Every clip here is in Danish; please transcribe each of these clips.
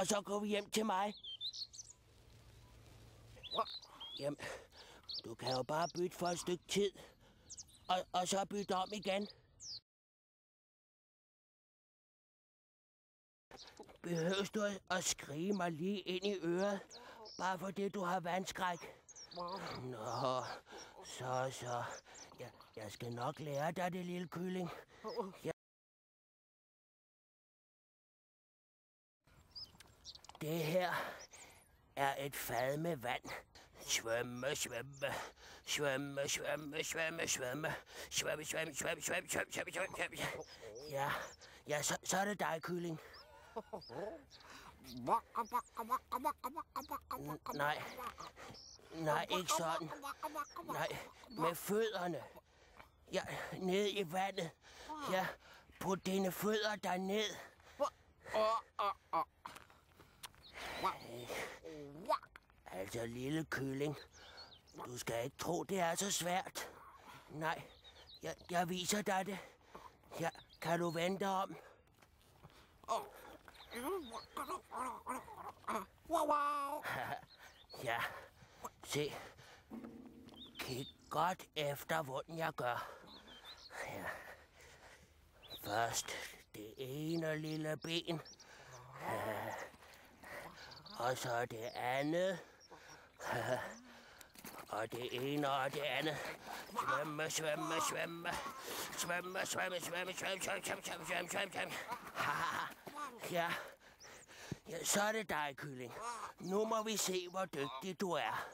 og så går vi hjem til mig. Jamen, du kan jo bare bytte for et stykke tid, og så bytte om igen. Behøver du at skrige mig lige ind i øret, bare fordi du har vandskræk? Nå, så. Jeg skal nok lære dig det, lille kylling. Det her er et fad med vand. Svømme. Ja, så er det dig, kylling. Nej, ikke sådan. Nej, med fødderne. Ja, ned i vandet. Ja, put dine fødder derned. Altså, lille kylling, du skal ikke tro, det er så svært. Nej, jeg viser dig det. Ja, kan du vente om? Ja, se. Kig godt efter, hvordan jeg gør. Ja. Først det ene lille ben. Og så det andet. Og det ene og det andet. Svømme. Ja, så er det dig, kylling. Nu må vi se, hvor dygtig du er.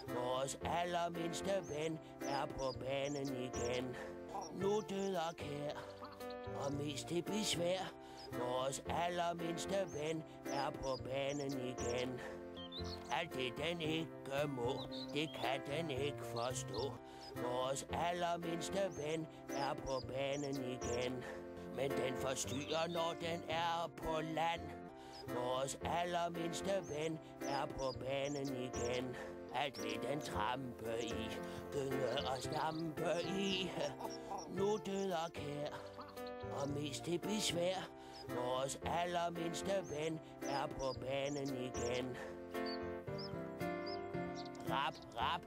Vores allermindste ven er på banen igen. Nu død og kær, og mest til besvær. Vores allermindste ven er på banen igen. Alt det den ikke må, det kan den ikke forstå. Vores allermindste ven er på banen igen. Men den forstyrrer, når den er på land. Vores allermindste ven er på banen igen. Alt vil den trampe i, gynge og stampe i. Nu død og kær, og mest til besvær. Vores allermindste ven er på banen igen. Rap.